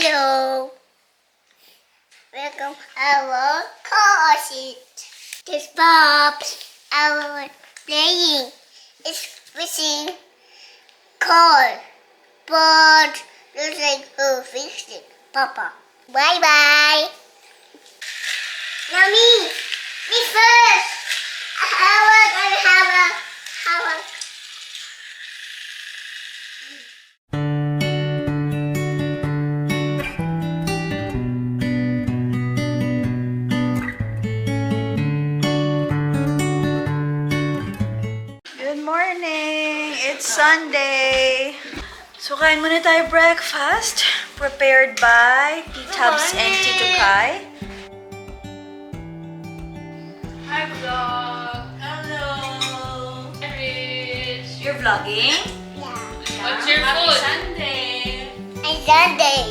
Hello. Welcome our course. This Bob's our playing. It's fishing call. But looks like fishing. Papa. Bye bye. Now me first. I want to have a. Good morning! It's Sunday! So, kain muna tayo breakfast. Prepared by T-Tabs and Tito Kai. Hi, vlog. Hello! Rich. You're vlogging? Yeah. What's your Happy food? Sunday! And Sunday.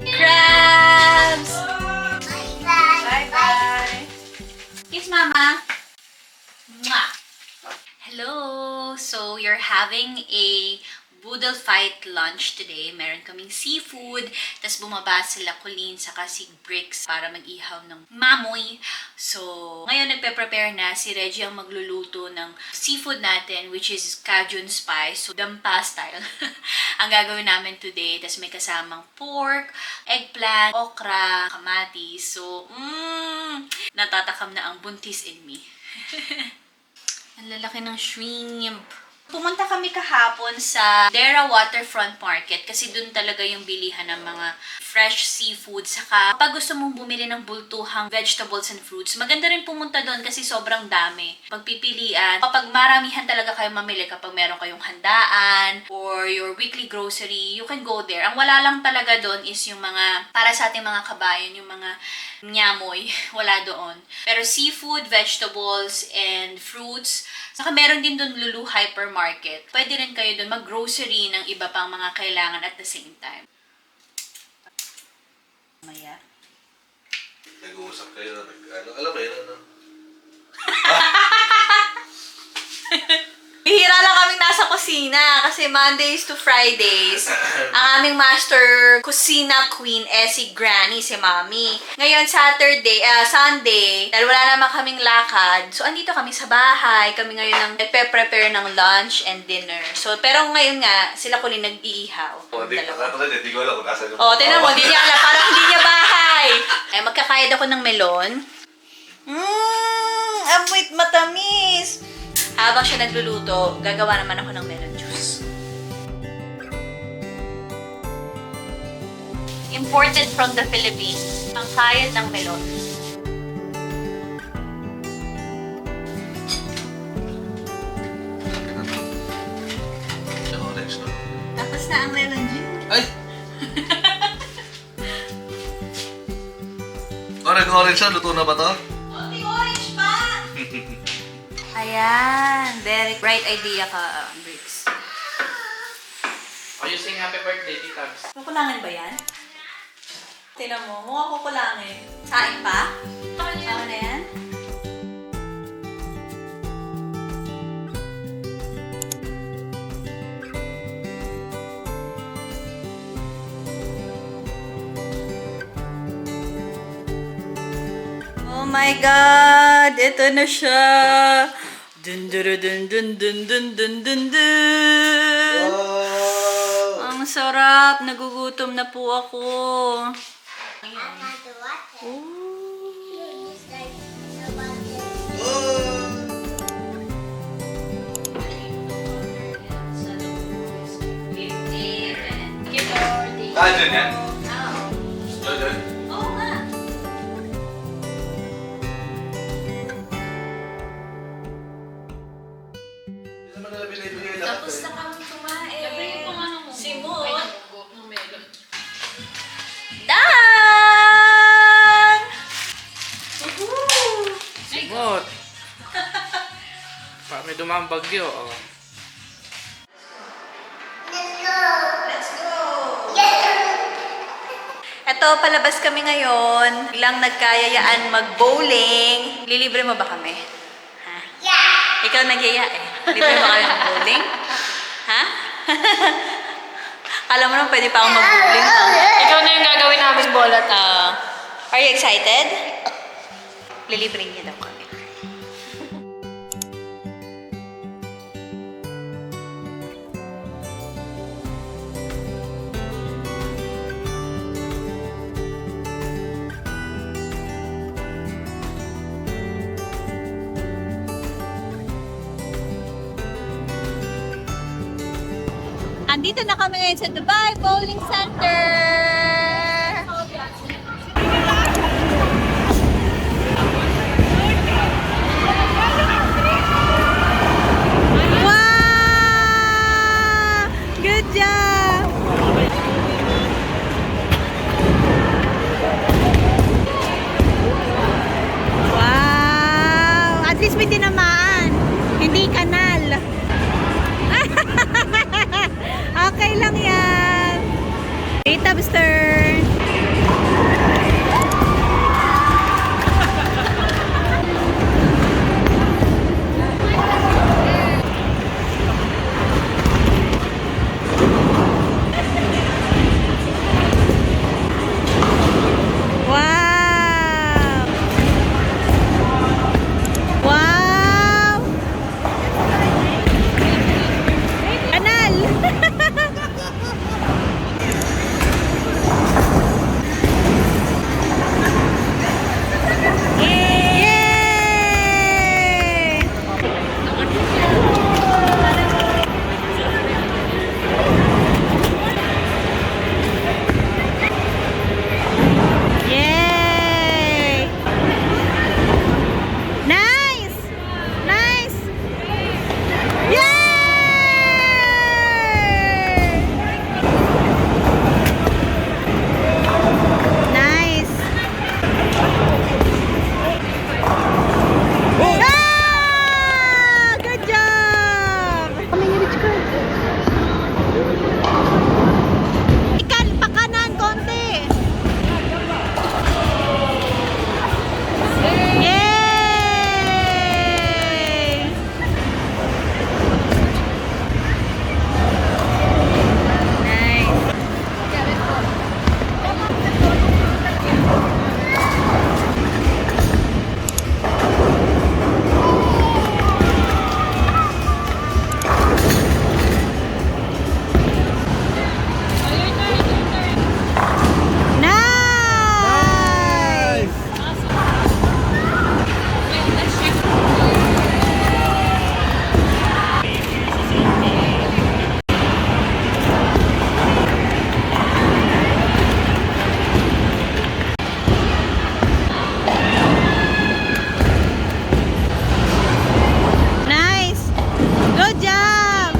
Crabs! Bye bye. Bye-bye! Kiss Mama! Mwah! Hello! So, you're having a boodle fight lunch today. Meron kaming seafood, tas bumaba sila Colleen saka si Bricks para mag-ihaw ng mamoy. So, ngayon nagpe-prepare na si Reggie ang magluluto ng seafood natin, which is Cajun spice. So, dampa style. Ang gagawin namin today. Tas may kasamang pork, eggplant, okra, kamatis. So, natatakam na ang buntis in me. Ang lalaki ng shrimp. Pumunta kami kahapon sa Dera Waterfront Market kasi dun talaga yung bilihan ng mga fresh seafood. Saka kapag gusto mong bumili ng bultuhang vegetables and fruits, maganda rin pumunta doon kasi sobrang dami. Pagpipilian, kapag maramihan talaga kayo mamili, kapag meron kayong handaan or your weekly grocery, you can go there. Ang wala lang talaga doon is yung mga, para sa ating mga kabayan, yung mga nyamoy, wala doon. Pero seafood, vegetables, and fruits, saka meron din doon Lulu Hypermarket. Pwede rin kayo doon mag-grocery ng iba pang mga kailangan at the same time. Maya. Nag-uusap kayo na alam mo yun, Bihira lang kaming nasa kusina kasi Mondays to Fridays, ang aming master kusina queen si Granny, si Mommy. Ngayon Sunday, dahil wala naman kaming lakad, so andito kami sa bahay. Kami ngayon ang nagpe-prepare ng lunch and dinner. So, pero ngayon nga, sila ko rin nag-iihaw. Hindi ko alam kung nasa yung... Tinan mo, hindi niya alam. Parang hindi niya bahay. Ay, magkakayad ako ng melon. Amoy matamis. Habang siya nagluluto, gagawa naman ako ng melon juice. Imported from the Philippines, pangkayad ng melon. Yung orange, no? Tapos na ang melon juice. Ay! Orange na, luto na ba to? Konting orange pa! Ayan, very bright idea ka, Bricks. Are you saying happy birthday, T-Tabs? Kukulangan ba yan? Tingnan mo, mukhang kukulangin. Saing pa? Tama na yan? Oh my God! Ito na siya! Dun dun dun dun dun dun dun dun dun! Wow! Ang sarap! Nagugutom na po ako. I'm not the water. Ooh. It's like the water. Cajun yan? Cajun? Oo nga. Hindi naman nila binibigay lahat. Tapos na kami kumain. Sabi ko kung ano mo. Simon. Ay, namugo ng melon. Done! Woohoo! Simot! May dumang bagyo, oh. Let's go. Let's go! Yeah. Eto, palabas kami ngayon. Biglang nagkayayaan mag-bowling. Lilibre mo ba kami? Ha? Yeah. Ikaw nagyaya eh. Libre mo kami mag-bowling? Ha? Alam mo naman, pwede pa akong mag-bowling. Ikaw na yung gagawin namin bola. Are you excited? Lilibring niya daw kami. Andito na kami ngayon sa Dubai Bowling Center! Wow! Good job! Wow! At least may tinamaan. Hindi kanal. Okay lang yan. Tita Buster. Wow! Wow! Kanal! Yay! Yay! Nice! Nice! Yay! Nice! Ah! Good job! Ikan, pakanan konti. Yay! Nice. Nice! Nice! Good job!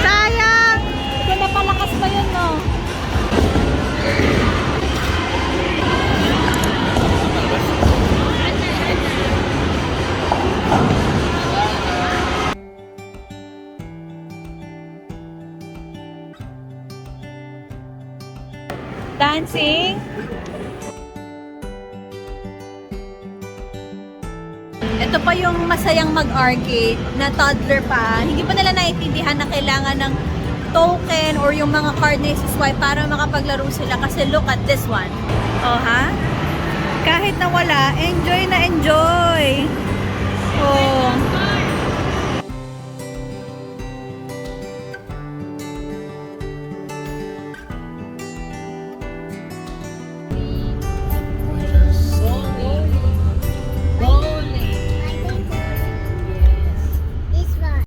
Sayang! Kung napalakas pa yun, no? Dancing? Ito pa yung masayang mag-arcade na toddler pa. Hindi pa nila naiintindihan na kailangan ng token or yung mga card na isi-swipe para makapaglaro sila. Kasi look at this one. Oh, ha? Kahit na wala, enjoy na enjoy. Oh.